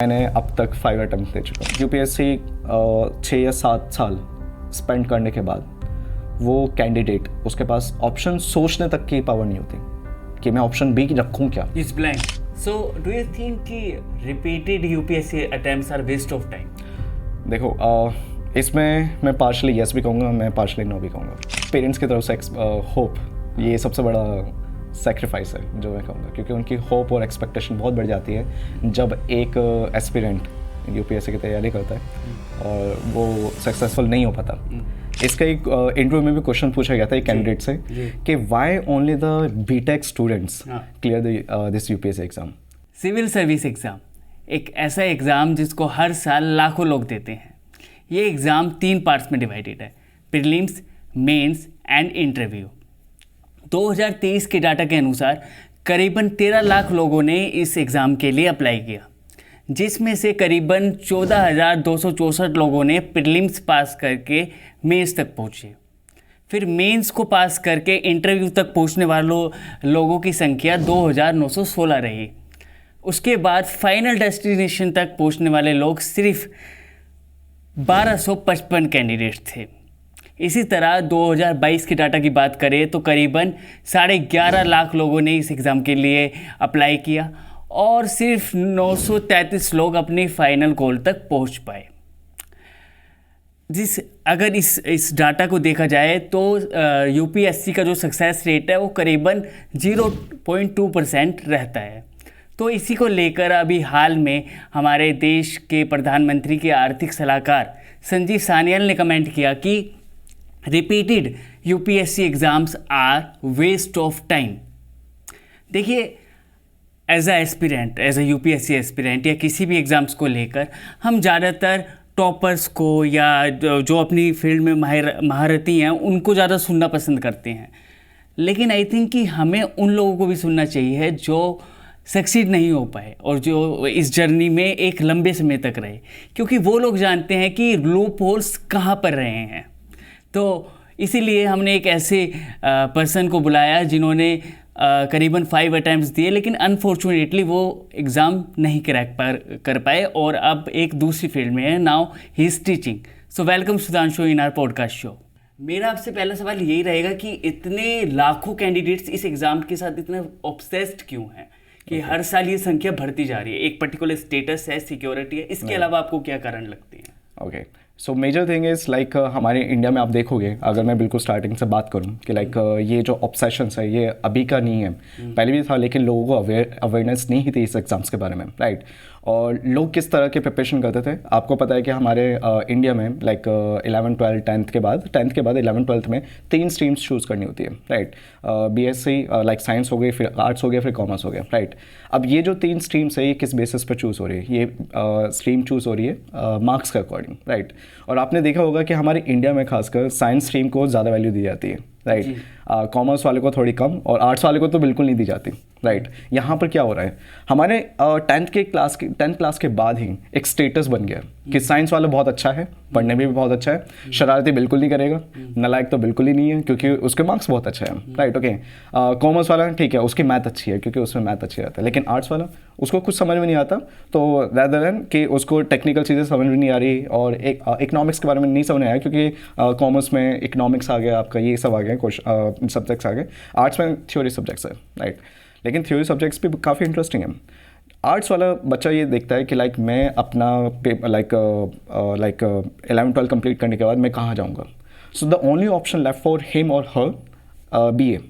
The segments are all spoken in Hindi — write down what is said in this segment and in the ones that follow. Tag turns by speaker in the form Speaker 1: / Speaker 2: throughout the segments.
Speaker 1: मैंने अब तक 5 अटेम्प्ट दे चुका हूँ। यूपीएससी 6 या 7 साल स्पेंड करने के बाद वो कैंडिडेट उसके पास ऑप्शन सोचने तक की पावर नहीं होती कि मैं ऑप्शन बी रखूँ क्या।
Speaker 2: It's blank. So, do you think कि repeated UPSC attempts are waste of time?
Speaker 1: देखो इसमें मैं पार्शली येस भी कहूँगा, मैं पार्शली नो भी कहूँगा। पेरेंट्स की तरफ से होप ये सबसे बड़ा सेक्रीफाइस है जो मैं कहूँगा, क्योंकि उनकी होप और एक्सपेक्टेशन बहुत बढ़ जाती है जब एक एस्पिरेंट यूपीएससी की तैयारी करता है और वो सक्सेसफुल नहीं हो पाता। इसका एक इंटरव्यू में भी क्वेश्चन पूछा गया था एक कैंडिडेट से कि why only the BTech students clear this UPSC exam.
Speaker 2: Civil service exam एक ऐसा एग्ज़ाम जिसको हर साल लाखों लोग देते हैं। ये एग्ज़ाम 3 पार्ट्स में डिवाइडेड है, प्रीलिम्स, मेंस एंड इंटरव्यू। 2023 के डाटा के अनुसार करीबन 13 लाख लोगों ने इस एग्ज़ाम के लिए अप्लाई किया, जिसमें से करीबन 14,264 लोगों ने प्रीलिम्स पास करके मेंस तक पहुँचे। फिर मेंस को पास करके इंटरव्यू तक पहुँचने वालों लोगों की संख्या 2,916 रही। उसके बाद फाइनल डेस्टिनेशन तक पहुँचने वाले लोग सिर्फ 1255 कैंडिडेट थे। इसी तरह 2022 के डाटा की बात करें तो करीबन 11.5 लाख लोगों ने इस एग्ज़ाम के लिए अप्लाई किया और सिर्फ 933 लोग अपनी फाइनल गोल तक पहुंच पाए। अगर इस डाटा को देखा जाए तो यूपीएससी का जो सक्सेस रेट है वो करीबन 0.2% रहता है। तो इसी को लेकर अभी हाल में हमारे देश के प्रधानमंत्री के आर्थिक सलाहकार संजीव सान्याल ने कमेंट किया कि repeated UPSC exams are waste of time. देखिए, एज अ यूपीएससी एस्पिरेंट या किसी भी एग्ज़ाम्स को लेकर हम ज़्यादातर टॉपर्स को या जो अपनी फील्ड में महारती हैं उनको ज़्यादा सुनना पसंद करते हैं, लेकिन आई थिंक कि हमें उन लोगों को भी सुनना चाहिए जो सक्सीड नहीं हो पाए और जो इस जर्नी में एक लंबे समय तक रहे, क्योंकि वो लोग जानते हैं कि लूप होल्स कहाँ पर रहे हैं। तो इसीलिए हमने एक ऐसे पर्सन को बुलाया जिन्होंने करीबन 5 अटैम्प्ट्स दिए, लेकिन अनफॉर्चुनेटली वो एग्ज़ाम नहीं क्रैक कर पाए और अब एक दूसरी फील्ड में है। Now he is teaching. So welcome Sudhanshu in our podcast show. मेरा आपसे पहला सवाल यही रहेगा कि इतने लाखों कैंडिडेट्स इस एग्ज़ाम के साथ इतने ऑब्सेस्ड क्यों हैं कि हर साल ये संख्या बढ़ती जा रही है? एक पर्टिकुलर स्टेटस है, सिक्योरिटी है, इसके अलावा आपको क्या कारण लगते हैं?
Speaker 1: Okay, so major thing is like हमारे इंडिया में आप देखोगे, अगर मैं बिल्कुल स्टार्टिंग से बात करूं कि लाइक ये जो ऑब्सेशंस है ये अभी का नहीं है, पहले भी था, लेकिन लोगों को अवेयरनेस नहीं थी इस एग्ज़ाम्स के बारे में, राइट। और लोग किस तरह के प्रिपरेशन करते थे, आपको पता है कि हमारे इंडिया में लाइक 11, 12, 10th के बाद 11, 12th में 3 स्ट्रीम्स चूज़ करनी होती है, राइट। बीएससी लाइक साइंस हो गई, फिर आर्ट्स हो गया, फिर कॉमर्स हो गया, राइट। अब ये जो 3 स्ट्रीम्स है ये किस बेसिस पर चूज़ हो रही है? ये स्ट्रीम चूज़ हो रही है मार्क्स के अकॉर्डिंग, राइट। और आपने देखा होगा कि हमारे इंडिया में खासकर साइंस स्ट्रीम को ज़्यादा वैल्यू दी जाती है, राइट। कॉमर्स वाले को थोड़ी कम और आर्ट्स वाले को तो बिल्कुल नहीं दी जाती, राइट। यहाँ पर क्या हो रहा है, हमारे 10th क्लास के बाद ही एक स्टेटस बन गया कि साइंस वाला बहुत अच्छा है, पढ़ने में भी बहुत अच्छा है, शरारती बिल्कुल नहीं करेगा, नालायक तो बिल्कुल ही नहीं है क्योंकि उसके मार्क्स बहुत अच्छे हैं, राइट। ओके, कॉमर्स वाला ठीक है, उसकी मैथ अच्छी है क्योंकि उसमें मैथ अच्छी रहता है, लेकिन आर्ट्स वाला उसको कुछ समझ में नहीं आता, तो रैदर देन कि उसको टेक्निकल चीज़ें समझ में नहीं आ रही और एक इकोनॉमिक्स के बारे में नहीं समझ आया क्योंकि कॉमर्स में इकोनॉमिक्स आ गया, आपका ये सब आ गया, सब्जेक्ट्स आ गए। आर्ट्स में थ्योरी सब्जेक्ट्स है, राइट, लेकिन थ्योरी सब्जेक्ट्स भी काफ़ी इंटरेस्टिंग है। आर्ट्स वाला बच्चा ये देखता है कि लाइक मैं अपना लाइक 11, 12 कंप्लीट करने के बाद मैं कहाँ जाऊँगा। So the only option left for him और हर बीए,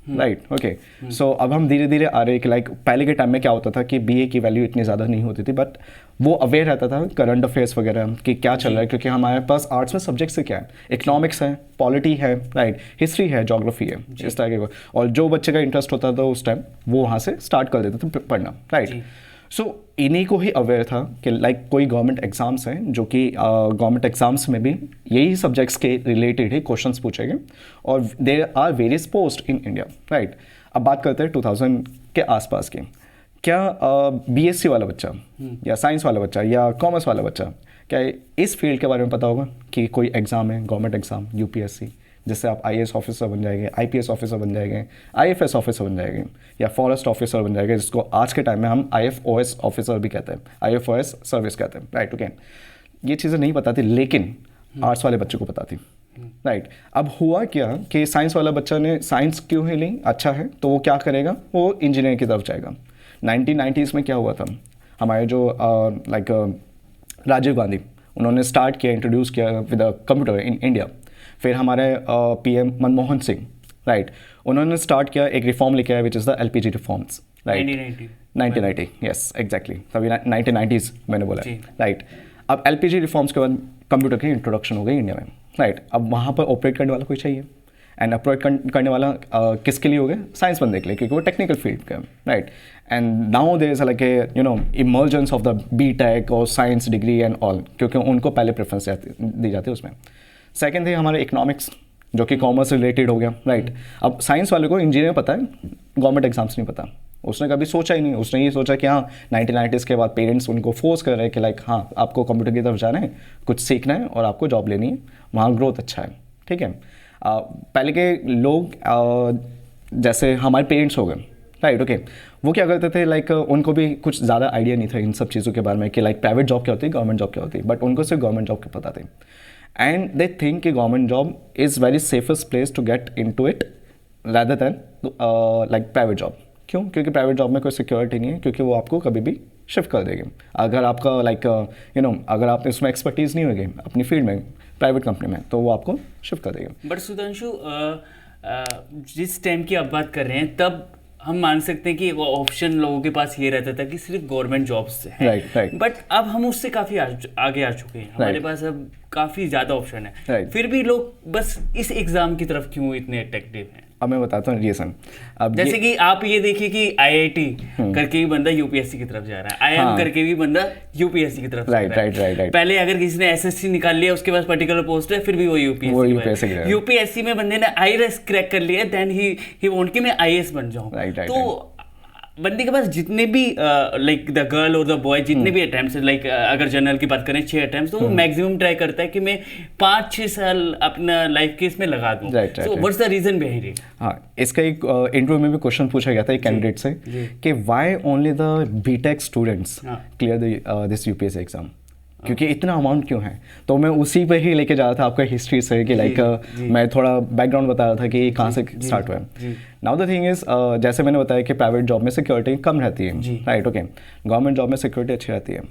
Speaker 1: राइट। ओके, सो अब हम धीरे धीरे आ रहे हैं कि लाइक पहले के टाइम में क्या होता था कि बीए की वैल्यू इतनी ज़्यादा नहीं होती थी, बट वो अवेयर रहता था करंट अफेयर्स वगैरह कि क्या चल रहा है, क्योंकि हमारे पास आर्ट्स में सब्जेक्ट्स से क्या है, इकोनॉमिक्स है, पॉलिटी है, राइट, हिस्ट्री है, ज्योग्राफी है, इस तरह के। और जो बच्चे का इंटरेस्ट होता था उस टाइम वो वहाँ से स्टार्ट कर देते थे पढ़ना, राइट। सो इन्हीं को ही अवेयर था कि लाइक कोई गवर्नमेंट एग्ज़ाम्स हैं जो कि गवर्नमेंट एग्ज़ाम्स में भी यही सब्जेक्ट्स के रिलेटेड ही क्वेश्चंस पूछेंगे और there are various post in India, right. अब बात करते हैं 2000 के आसपास की। क्या बीएससी वाला बच्चा या साइंस वाला बच्चा या कॉमर्स वाला बच्चा क्या इस फील्ड के बारे में पता होगा कि कोई एग्ज़ाम है, गवर्नमेंट एग्ज़ाम, यूपीएससी, जिससे आप IAS ऑफिसर बन जाएंगे, IPS ऑफिसर बन जाएंगे, IFS ऑफिसर बन जाएंगे, या फॉरेस्ट ऑफिसर बन जाएंगे, जिसको आज के टाइम में हम IFOS ऑफिसर भी कहते हैं, IFOS सर्विस कहते हैं, राइट। ओके, ये चीज़ें नहीं पता थी, लेकिन आर्ट्स वाले बच्चे को पता थी, राइट। अब हुआ क्या कि साइंस वाला बच्चा ने साइंस क्यों ही ली, अच्छा है तो वो क्या करेगा, वो इंजीनियरिंग की तरफ जाएगा। 1990s में क्या हुआ था, हमारे जो राजीव गांधी, उन्होंने स्टार्ट किया, इंट्रोड्यूस किया विद कंप्यूटर इन इंडिया। फिर हमारे PM मनमोहन सिंह, राइट, उन्होंने स्टार्ट किया, एक रिफॉर्म लेके आया which is the LPG reforms, right. 1990, yes exactly, तभी 1990s मैंने बोला, राइट। अब LPG रिफॉर्म्स के बाद कंप्यूटर की इंट्रोडक्शन हो गई इंडिया में, राइट। अब वहाँ पर ऑपरेट करने वाला कोई चाहिए, एंड ऑपरेट करने वाला किसके लिए हो गया, साइंस बंदे के लिए, क्योंकि वो टेक्निकल फील्ड का, right. And now there is like a emergence of the BTech और साइंस डिग्री एंड ऑल, क्योंकि उनको पहले प्रेफरेंस दी जाती है उसमें। सेकेंड है हमारे इकोनॉमिक्स, जो कि कॉमर्स रिलेटेड हो गया, राइट। अब साइंस वाले को इंजीनियर पता है, गवर्नमेंट एग्जाम्स नहीं पता, उसने कभी सोचा ही नहीं। उसने ये सोचा कि हाँ 1990s के बाद पेरेंट्स उनको फोर्स कर रहे हैं कि लाइक हाँ आपको कंप्यूटर की तरफ जाना है, कुछ सीखना है और आपको जॉब लेनी है, वहाँ ग्रोथ अच्छा है, ठीक है। पहले के लोग जैसे हमारे पेरेंट्स हो गए, राइट, ओके, वो क्या करते थे, लाइक उनको भी कुछ ज़्यादा आइडिया नहीं था इन सब चीज़ों के बारे में कि लाइक प्राइवेट जॉब क्या होती है, गवर्नमेंट जॉब क्या होती है, बट उनको सिर्फ गवर्नमेंट जॉब के पता थे। एंड दे थिंक कि government job is very safest place to get in to it rather than like private job. क्यों? क्योंकि प्राइवेट जॉब में कोई सिक्योरिटी नहीं है, क्योंकि वो आपको कभी भी शिफ्ट कर देंगे अगर आपका लाइक अगर आप इसमें एक्सपर्टीज़ नहीं होगी अपनी फील्ड में, प्राइवेट कंपनी में, तो वो आपको शिफ्ट कर देंगे।
Speaker 2: बट सुधांशु, जिस टाइम की आप बात कर रहे हैं तब हम मान सकते हैं कि एक ऑप्शन लोगों के पास ये रहता था कि सिर्फ गवर्नमेंट जॉब्स हैं,
Speaker 1: राइट।
Speaker 2: बट अब हम उससे काफ़ी आगे आ चुके हैं, हमारे पास अब काफ़ी ज़्यादा ऑप्शन है, फिर भी लोग बस इस एग्ज़ाम की तरफ क्यों इतने अट्रैक्टिव हैं?
Speaker 1: अब मैं बताता हूँ रीज़न। अब
Speaker 2: जैसे कि आप ये देखिए कि IIT करके भी बंदा UPSC की तरफ जा रहा है, IIM करके भी बंदा UPSC की तरफ जा रहा है।
Speaker 1: राइट।
Speaker 2: पहले अगर किसी ने SSC निकाल लिया, उसके पास पर्टिकुलर पोस्ट है, फिर भी वो UPSC में बंदे ने IRS क्रैक कर लिया, देन ही वांट कि मैं IAS बन जाऊं। तो बंदे के पास जितने भी लाइक द गर्ल और द बॉय जितने भी अटेम्प्ट्स, लाइक अगर जनरल की बात करें 6 अटेम्प्ट्स, तो वो मैक्सिमम ट्राई करता है कि मैं 5-6 साल अपना लाइफ के इसमें लगा दूं। So what's the reason behind it?
Speaker 1: हाँ, इसका एक इंटरव्यू में भी क्वेश्चन पूछा गया था एक कैंडिडेट से कि why only the BTech students clear this UPSC exam, क्योंकि इतना अमाउंट क्यों है। तो मैं उसी पे ही लेके जा रहा था आपका हिस्ट्री से कि लाइक मैं थोड़ा बैकग्राउंड बता रहा था कि ये कहाँ से स्टार्ट हुआ है। नाउ द थिंग इज, जैसे मैंने बताया कि प्राइवेट जॉब में सिक्योरिटी कम रहती है, राइट, ओके, गवर्नमेंट जॉब में सिक्योरिटी अच्छी रहती है,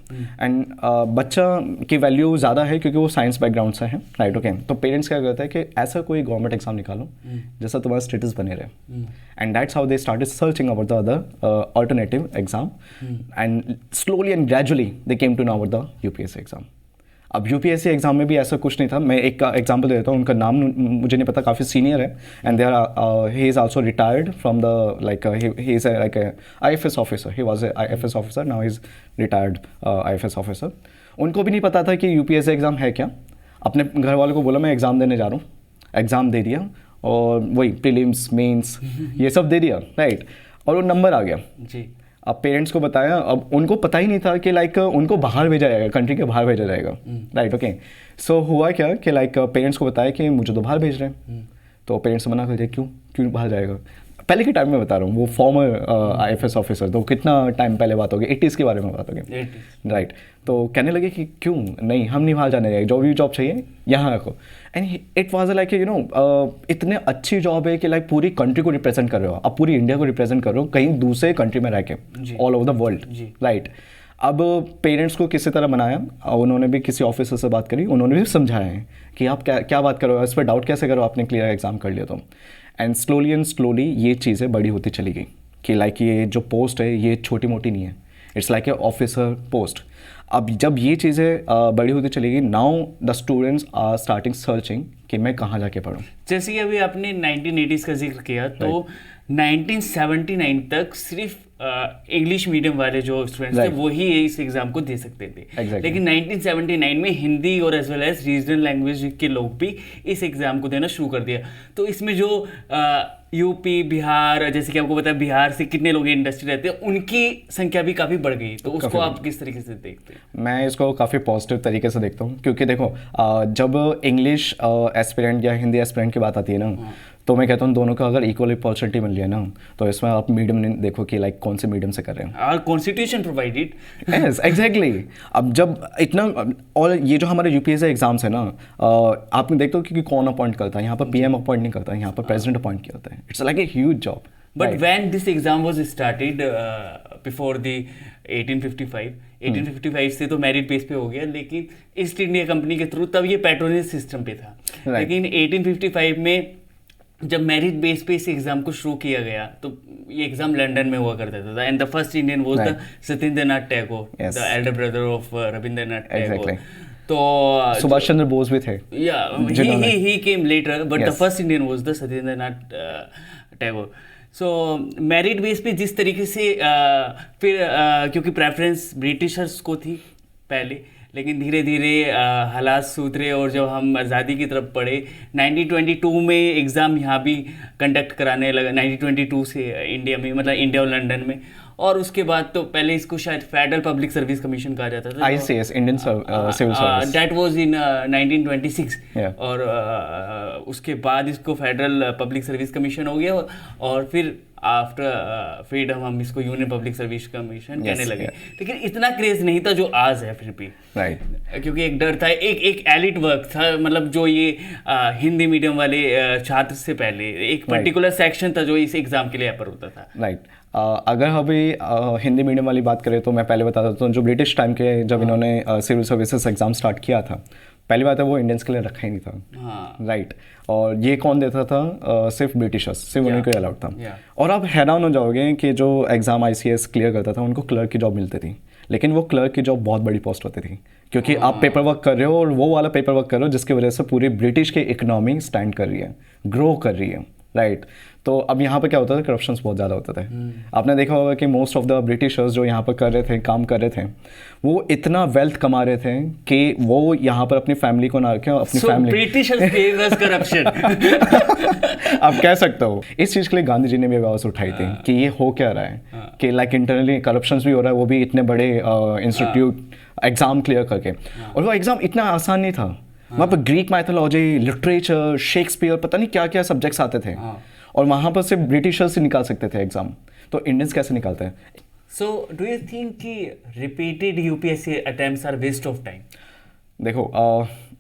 Speaker 1: एंड बच्चा की वैल्यू ज़्यादा है क्योंकि वो साइंस बैकग्राउंड से है, राइट, ओके। तो पेरेंट्स क्या करते हैं कि ऐसा कोई गवर्नमेंट एग्जाम निकालो जैसा तुम्हारा स्टेटस बने रहे, and that's how they started searching about the other alternative exam, and slowly and gradually they came to know about the UPSC exam. अब UPSC एग्जाम में भी ऐसा कुछ नहीं था। मैं एक एग्जांपल देता हूँ, उनका नाम मुझे नहीं पता, काफ़ी सीनियर है, and they are he is also retired from the like he is like IFS officer, he was IFS officer, now he is retired IFS officer. उनको भी नहीं पता था कि UPSC एग्ज़ाम है क्या। अपने घर वालों को बोला मैं एग्ज़ाम देने जा रहा हूँ, एग्ज़ाम दे दिया और वही प्रीलिम्स मेंस ये सब दे दिया, राइट, और वो नंबर आ गया जी। अब पेरेंट्स को बताया, अब उनको पता ही नहीं था कि लाइक उनको बाहर भेजा जाएगा, कंट्री के बाहर भेजा जाएगा, राइट, ओके। सो हुआ क्या कि लाइक पेरेंट्स को बताया कि मुझे तो बाहर भेज रहे हैं, तो पेरेंट्स मना कर दिया, क्यों बाहर जाएगा। पहले के टाइम में बता रहा हूँ, वो फॉर्मर IFS ऑफिसर, तो कितना टाइम पहले बात होगी, 80s के बारे में बात होगी, राइट। तो कहने लगे कि क्यों नहीं, हम नहीं बाहर जाने जाएंगे, जो भी जॉब चाहिए यहाँ रखो। एंड इट वाज लाइक इतने अच्छी जॉब है कि लाइक पूरी कंट्री को रिप्रेजेंट कर रहे हो, अब पूरी इंडिया को रिप्रेजेंट कर रहे हो कहीं दूसरे कंट्री में रह के, all over the world, right. अब पेरेंट्स को किसी तरह बनाया, उन्होंने भी किसी ऑफिसर से बात करी, उन्होंने भी समझाया है कि आप क्या बात करो, इस पर डाउट कैसे करो, आपने क्लियर एग्जाम कर लिया तो। एंड स्लोली ये चीज़ें बड़ी होती चली गई कि लाइक ये जो पोस्ट है ये छोटी मोटी नहीं है, it's like a officer post. अब जब ये चीज़ें बड़ी होती चली गई, now the students are starting searching कि मैं कहाँ जाके पढूं।
Speaker 2: जैसे कि अभी आपने 1980s का जिक्र किया, तो 1979 तक सिर्फ इंग्लिश मीडियम वाले जो स्टूडेंट्स थे
Speaker 1: Right.
Speaker 2: वही इस एग्ज़ाम को दे सकते थे।
Speaker 1: Exactly.
Speaker 2: लेकिन 1979 में हिंदी और as well as regional language के लोग भी इस एग्ज़ाम को देना शुरू कर दिया। तो इसमें जो यूपी, बिहार, जैसे कि आपको पता है बिहार से कितने लोग इंडस्ट्री रहते हैं, उनकी संख्या भी काफ़ी बढ़ गई। तो उसको आप किस तरीके से देखते हैं?
Speaker 1: मैं इसको काफ़ी पॉजिटिव तरीके से देखता हूँ, क्योंकि देखो जब इंग्लिश एस्पिरेंट या हिंदी एस्पिरेंट की बात आती है ना, तो मैं कहता हूँ दोनों का अगर इक्वल अपॉर्चुनिटी मिल रही है ना, तो इसमें आप मीडियम नहीं देखो कि लाइक कौन से मीडियम से कर रहे हैं।
Speaker 2: और कॉन्स्टिट्यूशन प्रोवाइडेड।
Speaker 1: Yes exactly. अब जब इतना, और ये जो हमारे यूपीएससी एग्जाम्स है ना, आपने देखते हो कि कौन अपॉइंट करता है, यहाँ पर पीएम अपॉइंट नहीं करता है, यहाँ पर प्रेसिडेंट अपॉइंट करता है। It's like a huge job.
Speaker 2: But when this exam was started before the 1855 से तो मेरिट बेस पे हो गया, लेकिन ईस्ट इंडिया कंपनी के थ्रू तब ये पैट्रोनेज सिस्टम पे था।
Speaker 1: Right.
Speaker 2: लेकिन 1855 में जब मेरिट बेस पे इस एग्जाम को शुरू किया गया, तो ये एग्जाम लंदन में हुआ करता था। And the first Indian was the Satyendranath Tagore,
Speaker 1: Yes.
Speaker 2: The Elder brother of Rabindranath Tagore.
Speaker 1: Exactly.
Speaker 2: तो
Speaker 1: सुभाष चंद्र बोस भी थे।
Speaker 2: he came later, but the
Speaker 1: Yes.
Speaker 2: first Indian was the Satyendranath Tagore. So merit base पे जिस तरीके से फिर क्योंकि प्रेफरेंस ब्रिटिशर्स को थी पहले, लेकिन धीरे धीरे हालात सुधरे और जब हम आज़ादी की तरफ बढ़े 1922 में एग्ज़ाम यहाँ भी कंडक्ट कराने लगा, 1922 से इंडिया में, मतलब इंडिया और लंदन में। और उसके बाद तो पहले इसको शायद फेडरल पब्लिक सर्विस कमीशन कहा जाता था,
Speaker 1: ICS, Indian civil service.
Speaker 2: That was in 1926।
Speaker 1: Yeah.
Speaker 2: और उसके बाद इसको फेडरल पब्लिक सर्विस कमीशन हो गया, और फिर आफ्टर फ्रीडम हम इसको यूनियन पब्लिक सर्विस कमीशन कहने लगे। लेकिन इतना क्रेज नहीं था जो आज है फिर भी,
Speaker 1: राइट।
Speaker 2: क्योंकि एक डर था, एक एलिट वर्क था, मतलब जो ये हिंदी मीडियम वाले छात्र से पहले एक पर्टिकुलर सेक्शन था जो इस एग्जाम के लिए अपर होता था।
Speaker 1: राइट। अगर अभी हिंदी मीडियम वाली बात करें तो मैं पहले बता देता हूँ, जो ब्रिटिश टाइम के जब इन्होंने सिविल सर्विसेज एग्जाम स्टार्ट किया था, पहली बात है वो इंडियंस के लिए रखा ही नहीं था।
Speaker 2: हाँ।
Speaker 1: राइट। और ये कौन देता था? सिर्फ ब्रिटिशर्स, सिर्फ उन्हीं को अलाउड था। और आप हैरान हो जाओगे कि जो एग्ज़ाम ICS क्लियर करता था उनको क्लर्क की जॉब मिलती थी, लेकिन वो क्लर्क की जॉब बहुत बड़ी पोस्ट होती थी, क्योंकि आप पेपर वर्क कर रहे हो, और वो वाला पेपर वर्क कर रहे हो जिसकी वजह से पूरी ब्रिटिश की इकोनॉमी स्टैंड कर रही है, ग्रो कर रही है। राइट। तो अब यहाँ पर क्या होता था, करप्शन बहुत ज़्यादा होता था। आपने देखा होगा कि मोस्ट ऑफ द ब्रिटिशर्स जो यहाँ पर कर रहे थे, काम कर रहे थे, वो इतना वेल्थ कमा रहे थे कि वो यहाँ पर अपनी फैमिली को ना रखें, अपनी फैमिली
Speaker 2: ब्रिटिशर्स फेवर्स करप्शन।
Speaker 1: आप कह सकते हो। इस चीज़ के लिए गांधी जी ने भी आवाज़ उठाई थी कि ये हो क्या रहा है, कि लाइक इंटरनली करप्शन भी हो रहा है, वो भी इतने बड़े इंस्टीट्यूट एग्ज़ाम क्लियर करके। और वो एग्ज़ाम इतना आसान नहीं था, वहाँ पर ग्रीक माइथोलॉजी, लिटरेचर, शेक्सपियर, पता नहीं क्या क्या सब्जेक्ट्स आते थे, और वहाँ पर सिर्फ ब्रिटिशर्स ही निकाल सकते थे एग्ज़ाम। तो इंडियंस कैसे निकालते हैं?
Speaker 2: सो डू यू थिंक कि repeated UPSC attempts are waste of time?
Speaker 1: देखो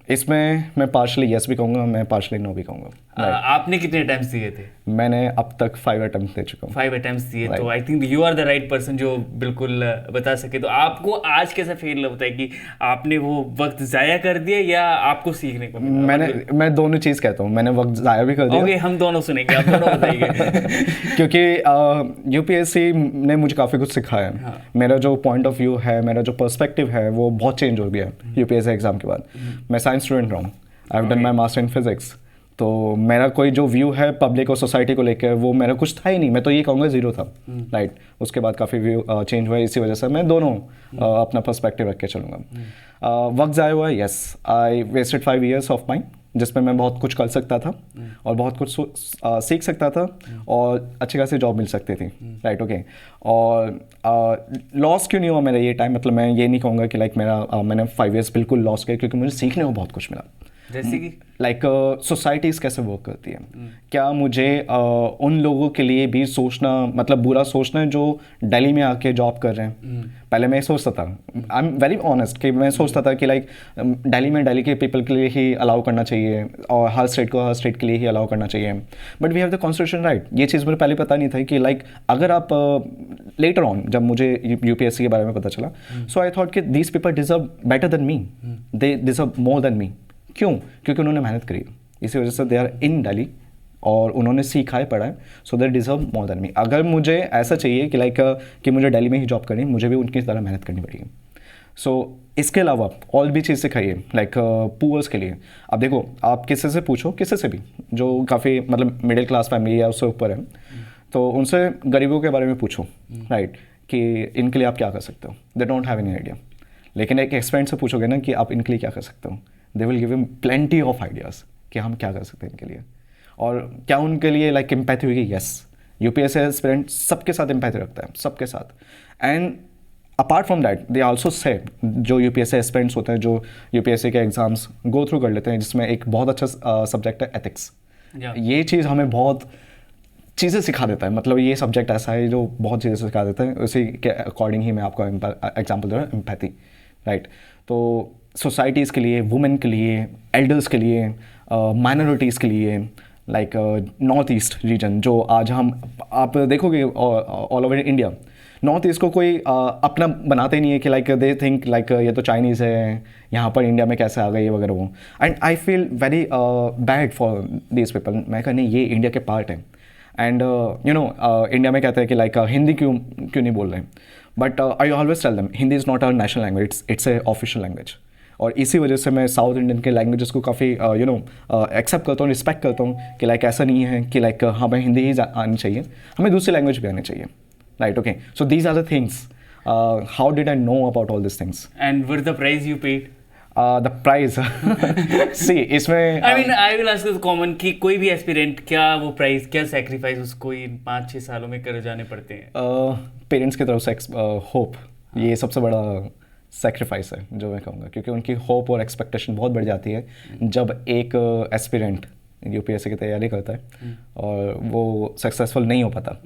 Speaker 1: इसमें मैं पार्शली येस भी कहूँगा, मैं पार्शली नो भी कहूँगा।
Speaker 2: आपने कितने अटेम्प्ट्स दिए थे?
Speaker 1: मैंने अब तक 5 अटेम्प्ट दे चुका हूँ।
Speaker 2: 5 अटेम्प्ट्स दिए, तो I think you are the right person जो बिल्कुल बता सके। तो आपको आज कैसा फील होता है कि आपने वो वक्त ज़ाया कर दिया या आपको सीखने को मिला?
Speaker 1: मैं दोनों चीज़ कहता हूँ, मैंने वक्त ज़ाया भी कर दिया।
Speaker 2: ओके, हम दोनों सुनेंगे, आप दोनों बताइए।
Speaker 1: क्योंकि UPSC ने मुझे काफ़ी कुछ सिखाया है। मेरा जो पॉइंट ऑफ व्यू है, मेरा जो पर्सपेक्टिव है, वो बहुत चेंज हो गया UPSC एग्ज़ाम के बाद। मैं साइंस स्टूडेंट रहा हूँ, I have done my master in physics. तो मेरा कोई जो व्यू है पब्लिक और सोसाइटी को लेकर, वो मेरा कुछ था ही नहीं, मैं तो ये कहूँगा ज़ीरो था। राइट। उसके बाद काफ़ी व्यू चेंज हुआ है, इसी वजह से मैं दोनों अपना पर्सपेक्टिव रख के चलूँगा। वक्त ज़ाया हुआ है, yes, I wasted 5 years of mind, जिसमें मैं बहुत कुछ कर सकता था और बहुत कुछ सीख सकता था और अच्छी खासी जॉब मिल सकती थी। राइट। ओके। और लॉस क्यों नहीं हुआ मेरा ये टाइम? मतलब मैं ये नहीं कहूँगा कि लाइक मैंने 5 years बिल्कुल लॉस किया, क्योंकि मुझे सीखने को बहुत कुछ मिला।
Speaker 2: जैसे कि
Speaker 1: लाइक सोसाइटीज़ कैसे वर्क करती है, क्या मुझे उन लोगों के लिए भी सोचना, मतलब बुरा सोचना है जो दिल्ली में आके जॉब कर रहे हैं। पहले मैं सोचता था, आई एम वेरी ऑनेस्ट, कि मैं सोचता था कि लाइक दिल्ली में दिल्ली के पीपल के लिए ही अलाउ करना चाहिए और हर स्टेट को हर स्टेट के लिए ही अलाउ करना चाहिए। But we have the constitution right. ये चीज़ मुझे पहले पता नहीं था कि लाइक अगर आप लेटर ऑन जब मुझे UPSC के बारे में पता चला, सो आई थॉट कि these people deserve better than me, they deserve more than me. क्यों? क्योंकि उन्होंने मेहनत करी, इसी वजह से दे आर इन दिल्ली और उन्होंने सीखा है, पढ़ा है, सो they deserve more than me. अगर मुझे ऐसा चाहिए कि लाइक कि मुझे दिल्ली में ही जॉब करनी, मुझे भी उनकी तरह मेहनत करनी पड़ेगी। सो इसके अलावा और भी चीज़ सिखाइए, लाइक पुअर्स के लिए। अब देखो, आप किसी से पूछो, किसी से भी जो काफ़ी मतलब मिडिल क्लास फैमिली या उससे ऊपर है, तो उनसे गरीबों के बारे में पूछो, राइट, कि इनके लिए आप क्या कर सकते हो, they don't have any idea. लेकिन एक एक्सपेंट से पूछोगे ना कि आप इनके लिए क्या कर सकते हो, they will give him plenty of ideas कि हम क्या कर सकते हैं इनके लिए। और क्या उनके लिए लाइक एम्पैथी होगी? यस, यूपीएससी एस्पिरेंट सबके साथ एम्पैथी रखता है, सबके साथ। And apart from that they also say, जो यूपीएससी एस्पिरेंट्स होते हैं, जो यूपीएससी के एग्जाम्स गो थ्रू कर लेते हैं, जिसमें एक बहुत अच्छा सब्जेक्ट है एथिक्स। ये चीज़ हमें बहुत चीज़ें सिखा देता है, मतलब ये सब्जेक्ट ऐसा है जो बहुत चीज़ें सिखा देता है। उसी के अकॉर्डिंग ही मैं आपको एग्जाम्पल दे रहा हूँ, एम्पैथी, राइट। तो सोसाइटीज़ के लिए, वुमेन के लिए, एल्डर्स के लिए, माइनॉरिटीज़ के लिए, लाइक नॉर्थ ईस्ट रीजन, जो आज आप देखोगे all over India, north east को कोई अपना बनाते ही नहीं है कि लाइक दे थिंक लाइक ये तो चाइनीज़ है, यहाँ पर इंडिया में कैसे आ गए ये वगैरह वो। And I feel very bad for these people. मैं कहा नहीं, ये इंडिया के पार्ट है। एंड यू नो इंडिया में कहते हैं कि लाइक हिंदी क्यों नहीं बोल रहे हैं, but I always tell them Hindi is not our national language, it's a official language. और इसी वजह से मैं साउथ इंडियन के लैंग्वेजेस को काफ़ी यू नो एक्सेप्ट करता हूँ, रिस्पेक्ट करता हूँ कि लाइक ऐसा नहीं है कि लाइक हमें हिंदी ही आनी चाहिए, हमें दूसरी लैंग्वेज भी आनी चाहिए, right. Okay, so these are the things, how did I know about all this things.
Speaker 2: And what the price you paid?
Speaker 1: The price see इसमें
Speaker 2: I mean I will ask common कि कोई भी एस्पिरेंट क्या वो प्राइस, क्या सेक्रीफाइस उसको इन 5-6 सालों में कर जाने पड़ते हैं?
Speaker 1: पेरेंट्स की तरफ से होप, ये सबसे बड़ा सेक्रीफाइस है जो मैं कहूँगा, क्योंकि उनकी होप और एक्सपेक्टेशन बहुत बढ़ जाती है जब एक एस्पिरेंट यूपीएससी की तैयारी करता है और वो सक्सेसफुल नहीं हो पाता।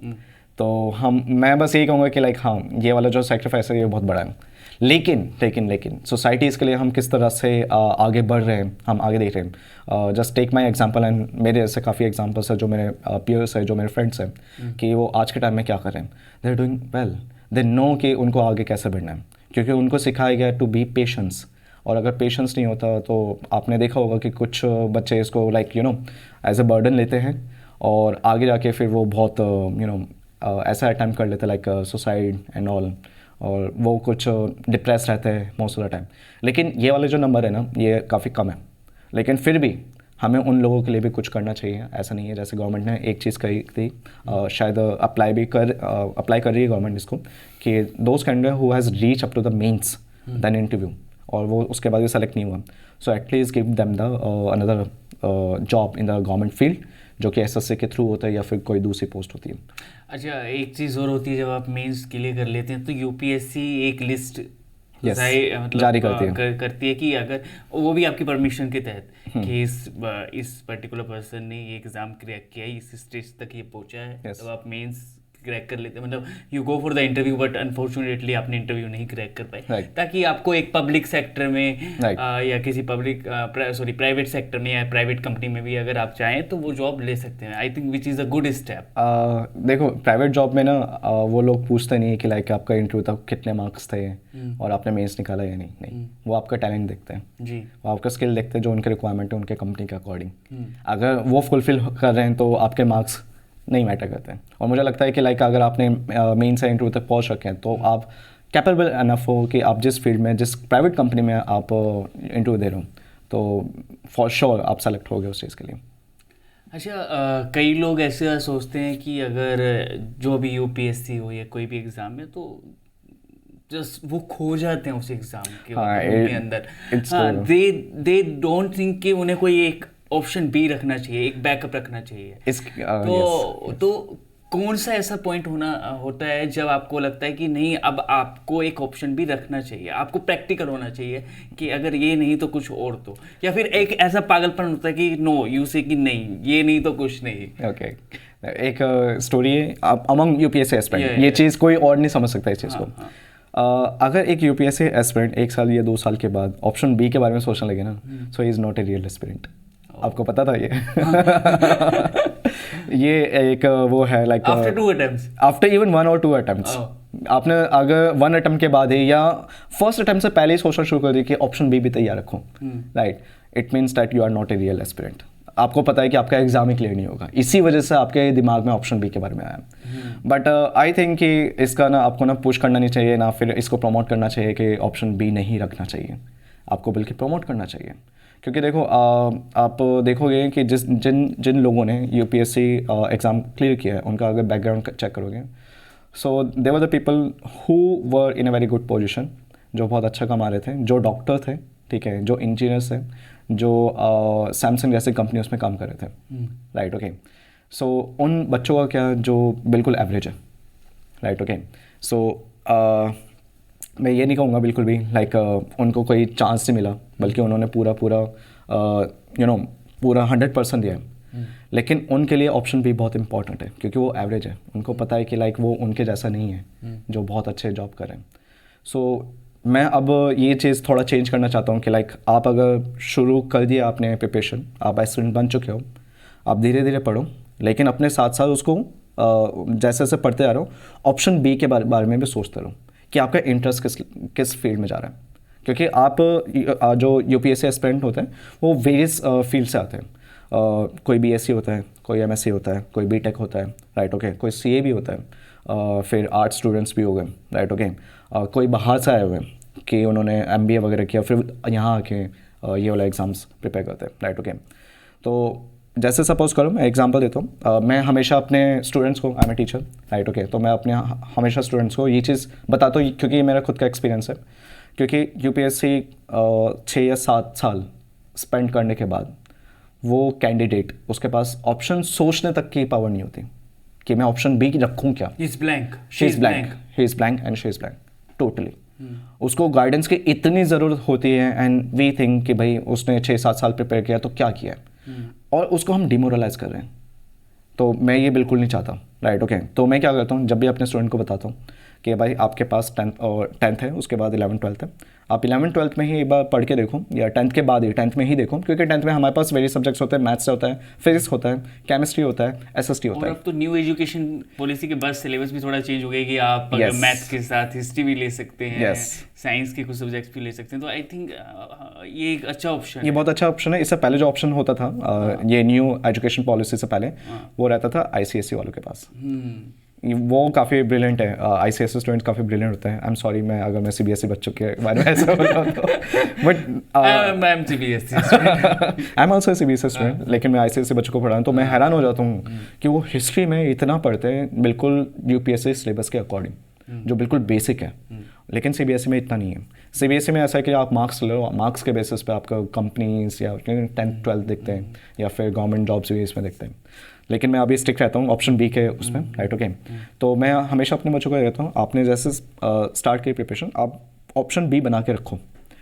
Speaker 1: तो मैं बस यही कहूँगा कि लाइक हाँ, ये वाला जो सेक्रीफाइस है ये बहुत बड़ा है। लेकिन सोसाइटीज़ के लिए हम किस तरह से आगे बढ़ रहे हैं, हम आगे देख रहे हैं। Just take my example, and मेरे ऐसे काफ़ी एग्जाम्पल्स हैं जो मेरे पीयर्स हैं, जो मेरे फ्रेंड्स हैं, कि वो आज के टाइम में क्या कर रहे हैं। They are doing well, they know कि उनको आगे कैसे बढ़ना है, क्योंकि उनको सिखाया गया टू बी पेशेंस। और अगर पेशेंस नहीं होता तो आपने देखा होगा कि कुछ बच्चे इसको like you know as a burden लेते हैं और आगे जाके फिर वो बहुत यू नो ऐसा अटैम्प्ट कर लेते हैं लाइक सुसाइड एंड ऑल, और वो कुछ डिप्रेस रहते हैं मोस्ट ऑफ द टाइम। लेकिन ये वाले जो नंबर है ना, ये काफ़ी कम है, लेकिन फिर भी हमें उन लोगों के लिए भी कुछ करना चाहिए। ऐसा नहीं है, जैसे गवर्नमेंट ने एक चीज़ कही थी, शायद अप्लाई कर रही है गवर्नमेंट इसको, कि those candidate who has reach up to the mains then interview, और वो उसके बाद भी सेलेक्ट नहीं हुआ, so at least give them the another job in the government field, जो कि एसएससी के थ्रू होता है या फिर कोई दूसरी पोस्ट होती है।
Speaker 2: अच्छा, एक चीज़ और होती है, जब आप मेंस क्लियर कर लेते हैं तो यूपीएससी एक लिस्ट
Speaker 1: मतलब जारी
Speaker 2: करती है कि अगर वो भी आपकी परमिशन के तहत कि इस पर्टिकुलर पर्सन ने ये एग्ज़ाम क्रैक किया है, इस स्टेज तक ये पहुंचा है, तो आप मेंस क्रैक कर लेते हैं, मतलब you go for the interview, but unfortunately आपने इंटरव्यू नहीं क्रैक कर पाए, ताकि आपको एक पब्लिक सेक्टर में या किसी प्राइवेट सेक्टर में या प्राइवेट कंपनी में भी अगर आप चाहें तो वो जॉब ले सकते हैं। I think which is a good step.
Speaker 1: देखो, प्राइवेट जॉब में ना वो लोग पूछते नहीं कि लाइक आपका इंटरव्यू तक कितने मार्क्स थे और आपने मेंस निकाला या नहीं, वो आपका टैलेंट देखते हैं जी, वो आपका स्किल देखते हैं, जो उनके रिक्वायरमेंट है उनके कंपनी के अकॉर्डिंग। अगर वो फुलफिल कर रहे हैं तो आपके मार्क्स नहीं मैटर करते हैं। और मुझे लगता है कि लाइक अगर आपने मेन से इंटरव्यू तक पहुंच रखे हैं तो आप कैपेबल इनफ हो कि आप जिस फील्ड में, जिस प्राइवेट कंपनी में आप इंटरव्यू दे रहे हो, तो फॉर श्योर आप सेलेक्ट हो गए उस चीज़ के लिए।
Speaker 2: अच्छा, कई लोग ऐसे सोचते हैं कि अगर जो भी यूपीएससी हो या कोई भी एग्ज़ाम में, तो जस्ट वो खो जाते हैं उस एग्ज़ाम के अंदर। दे डोंट थिंक कि उन्हें कोई एक ऑप्शन बी रखना चाहिए, एक बैकअप रखना चाहिए। तो कौन सा ऐसा पॉइंट होता है जब आपको लगता है कि नहीं, अब आपको एक ऑप्शन भी रखना चाहिए, आपको प्रैक्टिकल होना चाहिए कि अगर ये नहीं तो कुछ और, तो या फिर एक ऐसा पागलपन होता है कि नो, यू से कि नहीं, ये नहीं तो कुछ नहीं।
Speaker 1: ओके, एक स्टोरी है अमंग यूपीएससी एस्पिरेंट, ये चीज़ कोई और नहीं समझ सकता इस चीज़ को। अगर एक यूपीएससी एस्पिरेंट 1 साल या 2 साल के बाद ऑप्शन बी के बारे में सोचने लगे ना, so he is not a real aspirant. आपको पता था ये? ये एक वो है like
Speaker 2: after 2 attempts,
Speaker 1: after even 1 और 2 अटेम्प्ट्स, आपने अगर 1 अटेम्प्ट के बाद ही या फर्स्ट अटेम्प्ट से पहले ही सोचना शुरू कर दिया कि ऑप्शन बी भी तैयार रखो, right, it means that you are not a real aspirant. आपको पता है कि आपका एग्जाम ही क्लियर नहीं होगा, इसी वजह से आपके दिमाग में ऑप्शन बी के बारे में आया। बट आई थिंक कि इसका ना आपको ना पुश करना नहीं चाहिए, ना फिर इसको प्रमोट करना चाहिए कि ऑप्शन बी नहीं रखना चाहिए, आपको बल्कि प्रमोट करना चाहिए, क्योंकि देखो आप देखोगे कि जिन जिन लोगों ने यूपीएससी एग्ज़ाम क्लियर किया है उनका अगर बैकग्राउंड चेक करोगे, so they were the people who were in a very good position, जो बहुत अच्छा कमा रहे थे, जो डॉक्टर थे, ठीक है, जो इंजीनियर्स थे, जो सैमसंग जैसे कंपनी उसमें काम कर रहे थे, राइट, ओके। सो उन बच्चों का क्या जो बिल्कुल एवरेज है, राइट, ओके। सो मैं ये नहीं कहूँगा बिल्कुल भी लाइक उनको कोई चांस नहीं मिला, बल्कि उन्होंने पूरा पूरा 100% दिया है। लेकिन उनके लिए ऑप्शन भी बहुत इंपॉर्टेंट है, क्योंकि वो एवरेज है, उनको पता है कि लाइक वो उनके जैसा नहीं है जो बहुत अच्छे जॉब कर रहे हैं। सो मैं अब ये चीज़ थोड़ा चेंज करना चाहता हूँ कि लाइक आप अगर शुरू कर दिया आपने प्रिपरेशन, आप स्टूडेंट बन चुके हो, आप धीरे धीरे पढ़ो, लेकिन अपने साथ साथ उसको जैसे जैसे पढ़ते आ रहे हो, ऑप्शन बी के बारे में भी सोचते रहो कि आपका इंटरेस्ट किस फील्ड में जा रहा है। क्योंकि आप जो यूपीएससी एस्पिरेंट होते हैं वो वेरियस फील्ड से आते हैं। कोई बीएससी होता है, कोई एमएससी होता है, कोई बीटेक होता है, राइट, ओके, कोई सीए भी होता है, फिर आर्ट स्टूडेंट्स भी हो गए, राइट, ओके, कोई बाहर से आए हुए हैं कि उन्होंने एमबीए वगैरह किया, फिर यहाँ आके ये वाला एग्ज़ाम्स प्रिपेयर करते हैं, राइट, ओके। तो जैसे सपोज करो मैं एग्जांपल देता हूँ, मैं हमेशा अपने स्टूडेंट्स को, I am a teacher, right, okay, तो मैं अपने हमेशा स्टूडेंट्स को ये चीज़ बताता हूँ, क्योंकि ये मेरा खुद का एक्सपीरियंस है। क्योंकि यूपीएससी 6 या 7 साल स्पेंड करने के बाद वो कैंडिडेट, उसके पास ऑप्शन सोचने तक की पावर नहीं होती कि मैं ऑप्शन बी रखूँ क्या।
Speaker 2: He is blank,
Speaker 1: she is blank, he is blank and she is blank totally. उसको गाइडेंस की इतनी ज़रूरत होती है, एंड वी थिंक कि भाई उसने 6-7 साल प्रिपेयर किया तो क्या किया है, और उसको हम डिमोरलाइज कर रहे हैं। तो मैं ये बिल्कुल नहीं चाहता, राइट, ओके। तो मैं क्या करता हूँ, जब भी अपने स्टूडेंट को बताता हूँ कि भाई आपके पास 10th है, उसके बाद 11th-12th है, आप 11th-12th में ही एक बार पढ़ के देखो, या 10th के बाद ही 10th में ही देखो, क्योंकि 10th में हमारे पास वेरियस सब्जेक्ट्स होते हैं, मैथ्स होता है, फिजिक्स होता है, केमिस्ट्री होता है, एसएसटी होता
Speaker 2: और
Speaker 1: है।
Speaker 2: अब तो न्यू एजुकेशन पॉलिसी के बाद सिलेबस भी थोड़ा चेंज हो गया कि आप अगर
Speaker 1: Yes.
Speaker 2: मैथ्स के साथ हिस्ट्री भी ले सकते हैं,
Speaker 1: Yes.
Speaker 2: साइंस के कुछ सब्जेक्ट्स भी ले सकते हैं। तो आई थिंक ये एक अच्छा ऑप्शन
Speaker 1: ये बहुत अच्छा ऑप्शन है। इससे पहले जो ऑप्शन होता था, ये न्यू एजुकेशन पॉलिसी से पहले, वो रहता था आईसीएसई वालों के पास। वो काफ़ी ब्रिलियंट है, आईसीएसई स्टूडेंट्स काफ़ी ब्रिलियंट होते हैं। आई एम सॉरी मैं अगर मैं सीबीएसई बच्चों के बारे में ऐसा बोल रहा हूँ, but
Speaker 2: I am CBSE
Speaker 1: I am also CBSE student, लेकिन मैं आईसीएसई बच्चों को पढ़ा हूँ, तो मैं हैरान हो जाता हूँ कि वो हिस्ट्री में इतना पढ़ते हैं बिल्कुल यूपीएससी सिलेबस के अकॉर्डिंग, जो बिल्कुल बेसिक है। लेकिन सीबीएसई में इतना नहीं है। सीबीएसई में ऐसा है कि आप मार्क्स लो, मार्क्स के बेसिस पे आपका कंपनीज या 10th-12th दिखते हैं, या फिर गवर्नमेंट जॉब्स भी इसमें दिखते हैं। लेकिन मैं अभी स्टिक रहता हूँ ऑप्शन बी के उसमें, राइट, ओके। तो मैं हमेशा अपने बच्चों को कहता हूँ, आपने जैसे स्टार्ट की प्रिपरेशन, आप ऑप्शन बी बना के रखो।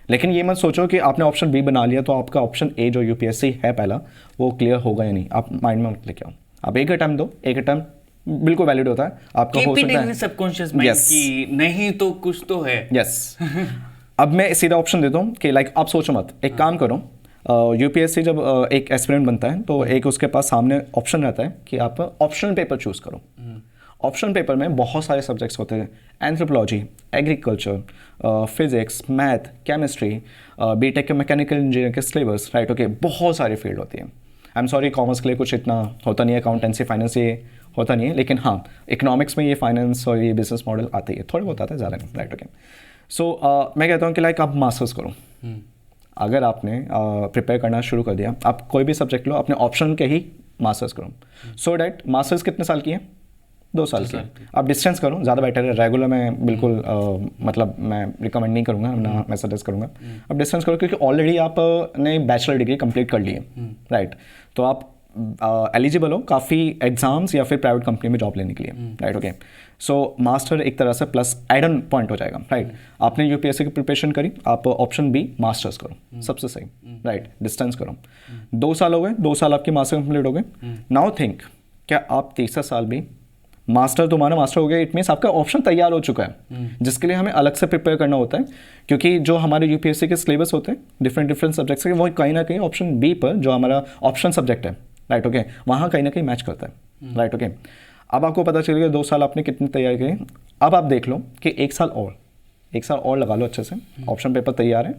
Speaker 1: लेकिन ये मत सोचो कि आपने ऑप्शन बी बना लिया तो आपका ऑप्शन ए जो यूपीएससी है पहला, वो क्लियर होगा या नहीं, आप माइंड में मत लेके आओ। आप एक अटैम्प्ट दो, एक अटैम्प्ट बिल्कुल वैलिड होता है, आपका हो सकता है
Speaker 2: सबकॉन्शियस माइंड की नहीं तो कुछ तो है।
Speaker 1: यस। अब मैं सीधा ऑप्शन देता हूँ कि लाइक आप सोचो मत, एक काम करो, यूपीएससी जब एक एस्पिरेंट बनता है तो एक उसके पास सामने ऑप्शन रहता है कि आप ऑप्शनल पेपर चूज़ करो। ऑप्शन पेपर में बहुत सारे सब्जेक्ट्स होते हैं, anthropology, agriculture, physics, math, chemistry, BTech के मैकेनिकल इंजीनियरिंग के सिलेबस, राइट, ओके, बहुत सारी फील्ड होती है। आई एम सॉरी कॉमर्स के लिए कुछ इतना होता नहीं है, अकाउंटेंसी, फाइनेंस ये होता नहीं है, लेकिन हाँ इकोनॉमिक्स में ये फाइनेंस और ये बिजनेस मॉडल आते ही है, थोड़े बहुत आते हैं, ज़्यादा नहीं, राइट, ओके। सो मैं कहता हूँ कि लाइक आप मास्टर्स करो। अगर आपने प्रिपेयर करना शुरू कर दिया, आप कोई भी सब्जेक्ट लो, अपने ऑप्शन के ही मास्टर्स करो, सो डैट मास्टर्स कितने साल की है, 2 साल की। आप डिस्टेंस करो, ज़्यादा बेटर है। रेगुलर मैं बिल्कुल मतलब मैं रिकमेंड नहीं करूँगा, ना मैं सजेस्ट करूँगा। आप डिस्टेंस करो, क्योंकि ऑलरेडी आपने बैचलर डिग्री कंप्लीट कर ली है, राइट। तो आप एलिजिबल हो काफ़ी एग्जाम्स या फिर प्राइवेट कंपनी में जॉब लेने के लिए, राइट, ओके। सो मास्टर एक तरह से प्लस एड ऑन पॉइंट हो जाएगा, राइट। आपने यूपीएससी की प्रिपरेशन करी, आप ऑप्शन बी मास्टर्स करो, सबसे सही, राइट, डिस्टेंस करो। 2 साल हो गए, 2 साल आपकी मास्टर कंप्लीट हो गए। नाउ थिंक, क्या आप तीसरा साल भी मास्टर, तुम्हारा मास्टर हो गया, इट मीन्स आपका ऑप्शन तैयार हो चुका है, जिसके लिए हमें अलग से प्रिपेयर करना होता है। क्योंकि जो हमारे यूपीएससी के सिलेबस होते हैं डिफरेंट सब्जेक्ट्स के, वो कहीं ना कहीं ऑप्शन बी पर जो हमारा ऑप्शन सब्जेक्ट है, राइट, ओके, वहाँ कहीं ना कहीं मैच करता है, राइट, ओके। अब आपको पता चल गया 2 साल आपने कितनी तैयारी की। अब आप देख लो कि 1 साल और लगा लो अच्छे से, ऑप्शन पेपर तैयार है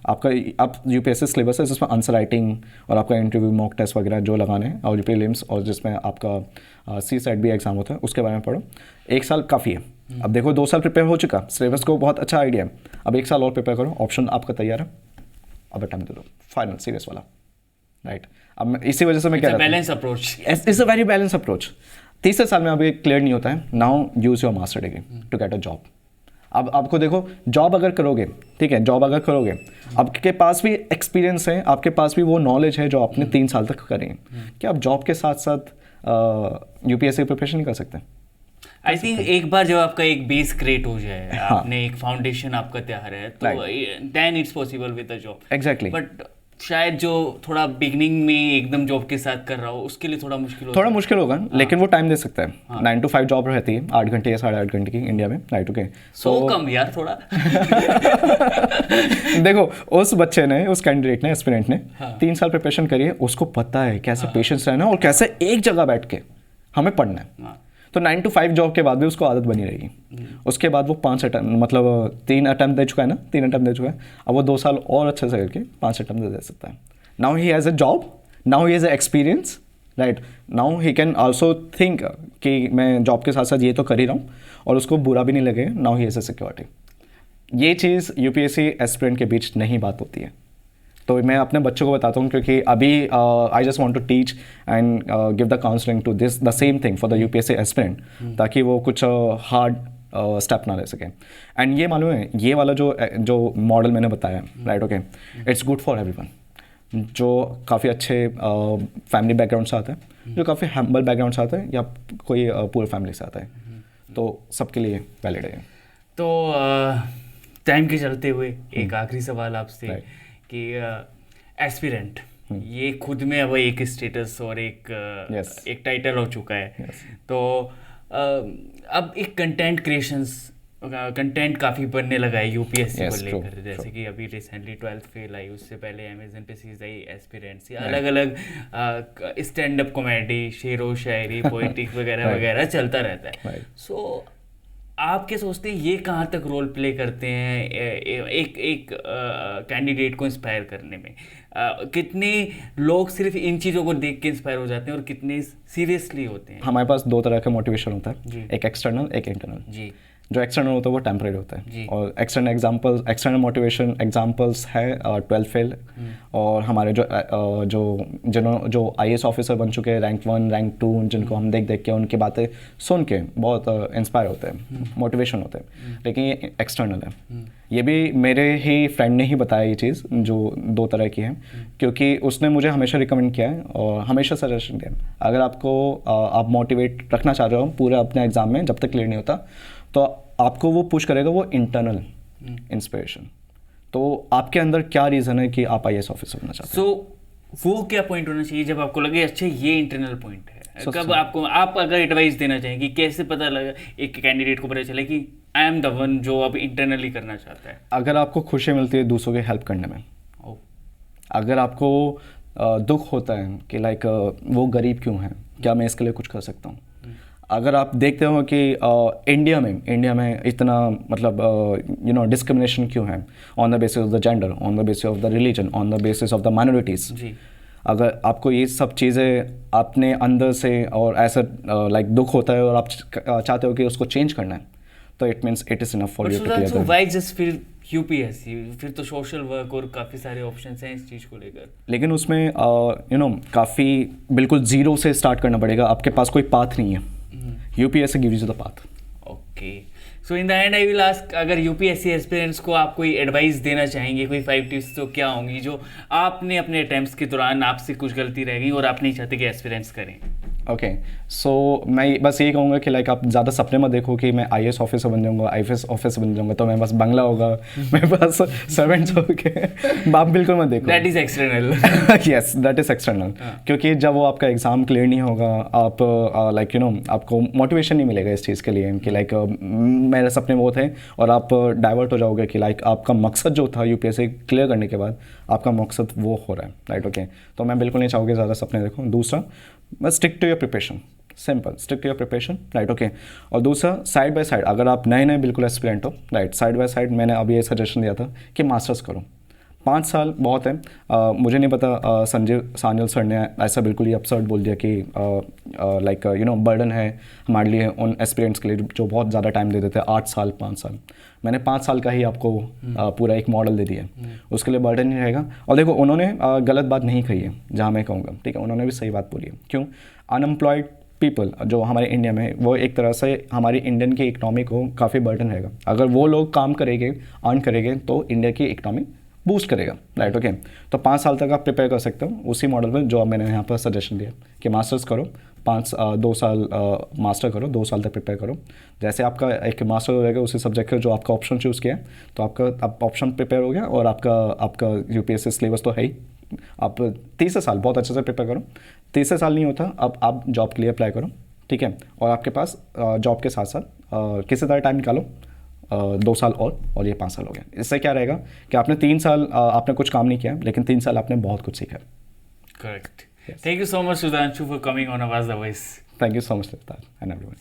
Speaker 1: आपका। आप यूपीएससी सिलेबस है जिसमें आंसर राइटिंग और आपका इंटरव्यू, मॉक टेस्ट वगैरह जो लगाने हैं, और प्रीलिम्स, और जिसमें आपका CSAT भी एग्जाम होता है, उसके बारे में पढ़ो। 1 साल काफ़ी है। अब देखो 2 साल प्रिपेयर हो चुका, सिलेबस को बहुत अच्छा आइडिया है। अब 1 साल और प्रिपेयर करो, ऑप्शन आपका तैयार है। अब अटेम्प्ट दे दो, फाइनल सीरियस वाला, राइट। अब इसी वजह से मैं क्या
Speaker 2: balance approach,
Speaker 1: it's a very balance approach. तीसरे साल में अभी क्लियर नहीं होता है, now use your master degree to get a job. अब आपको देखो, जॉब अगर करोगे, ठीक है, जॉब अगर करोगे, आपके पास भी एक्सपीरियंस है, आपके पास भी वो नॉलेज है जो आपने 3 साल तक करी है, क्या आप जॉब के साथ साथ यूपीएससी की प्रिपरेशन नहीं कर सकते?
Speaker 2: आई थिंक एक बार जब आपका एक बेस क्रिएट हो जाए,
Speaker 1: हाँ.
Speaker 2: आपने एक फाउंडेशन आपका तैयार है, तो then it's possible with a job.
Speaker 1: Exactly.
Speaker 2: But शायद जो थोड़ा बिगनिंग में एकदम जॉब के साथ कर रहा हो, उसके लिए थोड़ा मुश्किल
Speaker 1: होगा, लेकिन वो टाइम दे सकता है। 9 to 5 जॉब रहती है, 8 घंटे या 8.5 घंटे की इंडिया में, राइट, ओके।
Speaker 2: सो कम यार थोड़ा।
Speaker 1: देखो, उस बच्चे ने, उस कैंडिडेट ने, एस्पिरेंट ने 3 साल प्रिपरेशन करी है, उसको पता है कैसे पेशेंस रहना और कैसे एक जगह बैठ के हमें पढ़ना है। तो 9 to 5 जॉब के बाद भी उसको आदत बनी रहेगी। उसके बाद वो 5 अटैम्प्ट, मतलब 3 अटैम्प्ट दे चुका है ना, 3 अटैम्प्ट दे चुका है, अब वो 2 साल और अच्छे से करके 5 अटैम्प्ट दे सकता है। Now he has a job, now he has a experience, right. Now he can also think कि मैं जॉब के साथ साथ ये तो कर ही रहा हूँ, और उसको बुरा भी नहीं लगेगा। Now he has a security. ये चीज़ यूपीएससी एस्पिरेंट के बीच नहीं बात होती है। तो मैं अपने बच्चों को बताता हूँ, क्योंकि अभी I just want to teach and give the counselling to this the same thing for the UPSC aspirant, ताकि वो कुछ हार्ड स्टेप ना ले सकें। एंड ये मालूम है, ये वाला जो मॉडल मैंने बताया, right, okay, it's good for everyone, जो काफ़ी अच्छे फैमिली बैकग्राउंड से आता है, जो काफ़ी हम्बल बैकग्राउंड से आता है, या कोई पूरे फैमिली से आता है, तो सबके लिए वैलिड है।
Speaker 2: तो टाइम के चलते हुए एक आखिरी सवाल आपसे कि एस्पिरेंट ये खुद में अब एक स्टेटस और एक टाइटल हो चुका है। तो अब एक कंटेंट क्रिएशंस, कंटेंट काफ़ी बनने लगा है यूपीएससी को लेकर, जैसे कि अभी रिसेंटली 12th फेल आई, उससे पहले अमेजन पे सीरीज आई एस्पिरेंट्स, अलग अलग स्टैंड अप कॉमेडी, शेरो शायरी, पोइटिक वगैरह वगैरह चलता रहता है। सो आप क्या सोचते हैं ये कहाँ तक रोल प्ले करते हैं एक कैंडिडेट को इंस्पायर करने में? कितने लोग सिर्फ इन चीज़ों को देख के इंस्पायर हो जाते हैं और कितने सीरियसली होते हैं?
Speaker 1: हमारे पास 2 तरह का मोटिवेशन होता है, एक एक्सटर्नल, एक इंटरनल।
Speaker 2: जी। जो
Speaker 1: एक्सटर्नल होता है वो टेम्परेरी होता है, और एक्सटर्नल मोटिवेशन एग्जांपल्स है 12 फेल, और हमारे जो आईएएस ऑफिसर बन चुके हैं, रैंक 1, रैंक 2, जिनको हम देख के उनकी बातें सुन के बहुत इंस्पायर होते हैं, मोटिवेशन होते हैं। लेकिन ये एक्सटर्नल है। ये भी मेरे ही फ्रेंड ने ही बताया ये चीज़, जो 2 तरह की है, क्योंकि उसने मुझे हमेशा रिकमेंड किया है और हमेशा सजेशन दिया, अगर आप मोटिवेट रखना चाह रहे हो पूरे अपने एग्जाम में, जब तक क्लियर नहीं होता, तो आपको वो पुश करेगा वो इंटरनल इंस्पिरेशन। तो आपके अंदर क्या रीज़न है कि आप आईएएस ऑफिसर बनना चाहते हैं?
Speaker 2: वो क्या पॉइंट होना चाहिए जब आपको लगे अच्छा ये इंटरनल पॉइंट है? कब आप अगर एडवाइस देना चाहें कि कैसे पता लगा एक कैंडिडेट को पता चले कि आई एम द वन जो अब इंटरनली करना चाहता है?
Speaker 1: अगर आपको खुशी मिलती है दूसरों की हेल्प करने में, अगर आपको दुख होता है कि लाइक वो गरीब क्यों है, क्या मैं इसके लिए कुछ कर सकता हूँ, अगर आप देखते हो कि इंडिया में इतना मतलब डिस्क्रिमिनेशन क्यों है, on the basis of the gender, on the basis of the religion, on the basis of the minorities, अगर आपको ये सब चीज़ें अपने अंदर से और ऐसा लाइक दुख होता है और आप चाहते हो कि उसको चेंज करना है, तो it means it is enough for you to clear that.
Speaker 2: Why just फिर यूपीएससी? फिर तो सोशल वर्क और काफ़ी सारे ऑप्शंस हैं इस चीज़ को लेकर।
Speaker 1: लेकिन उसमें काफ़ी बिल्कुल ज़ीरो से स्टार्ट करना पड़ेगा, आपके पास कोई पाथ नहीं है। UPSC gives you the path.
Speaker 2: Okay. So in the end I will ask, अगर UPSC एस्पिरेंट्स को आप कोई एडवाइस देना चाहेंगे, कोई 5 टिप्स, तो क्या होंगी जो आपने अपने अटेम्प्ट्स के दौरान आपसे कुछ गलती रह गई और आप नहीं चाहते कि एस्पिरेंट्स करें?
Speaker 1: ओके, सो मैं बस यही कहूँगा कि लाइक आप ज़्यादा सपने मत देखो कि मैं IAS ऑफिसर बन जाऊँगा, IFS ऑफिसर बन जाऊँगा, तो मेरे पास बंगला होगा, मेरे पास सर्वेंट्स होंगे, आप बिल्कुल मत देखो।
Speaker 2: That is external.
Speaker 1: Yes, that is external. क्योंकि जब वो आपका एग्ज़ाम क्लियर नहीं होगा, आप आपको मोटिवेशन नहीं मिलेगा इस चीज़ के लिए कि लाइक मेरे सपने वो थे, और आप डाइवर्ट हो जाओगे कि लाइक आपका मकसद जो था UPSC क्लियर करने के बाद, आपका मकसद वो हो रहा है, राइट, ओके। तो मैं बिल्कुल नहीं चाहूँगी ज़्यादा सपने देखो। दूसरा, बस stick to your preparation, simple, stick to your preparation, right, okay. और दूसरा, साइड बाय साइड, अगर आप नए बिल्कुल एस्पिरेंट हो, राइट, साइड बाय साइड मैंने अभी ये सजेशन दिया था कि मास्टर्स करो, 5 साल बहुत है। मुझे नहीं पता संजय सान्याल सर ने ऐसा बिल्कुल ही अपसर्ड बोल दिया कि लाइक बर्डन है हमारे लिए उन एस्पिरेंट्स के लिए जो बहुत ज़्यादा टाइम दे देते हैं, 8 साल 5 साल। मैंने 5 साल का ही आपको पूरा एक मॉडल दे दिया, उसके लिए बर्डन नहीं रहेगा। और देखो उन्होंने गलत बात नहीं कही है जहाँ मैं कहूँगा, ठीक है, उन्होंने भी सही बात बोली है। क्यों? अनएम्प्लॉयड पीपल जो हमारे इंडिया में है वो एक तरह से हमारी इंडियन की इकनॉमी को काफ़ी बर्डन रहेगा। अगर वो लोग काम करेंगे, अर्न करेंगे, तो इंडिया की इकनॉमी बूस्ट करेगा, राइट? ओके, तो 5 साल तक आप प्रिपेयर कर सकते हो उसी मॉडल में जो मैंने यहाँ पर सजेशन दिया कि मास्टर्स करो, 2 साल मास्टर करो, 2 साल तक प्रिपेयर करो। जैसे आपका एक मास्टर हो जाएगा उसी सब्जेक्ट का जो आपका ऑप्शन चूज़ किया है, तो आपका ऑप्शन प्रिपेयर हो गया और आपका यूपीएससी सिलेबस तो है ही। आप तीसरे साल बहुत अच्छे से प्रिपेयर करो। तीसरे साल नहीं होता, अब आप जॉब के लिए अप्लाई करो, ठीक है, और आपके पास जॉब के साथ साथ किसी तरह टाइम निकालो, 2 साल और ये 5 साल हो गया। इससे क्या रहेगा कि आपने 3 साल आपने कुछ काम नहीं किया, लेकिन 3 साल आपने बहुत कुछ सीखा।
Speaker 2: Correct. Thank you so much Sudhanshu for coming on Awaaz the voice.
Speaker 1: Thank you so much and everyone.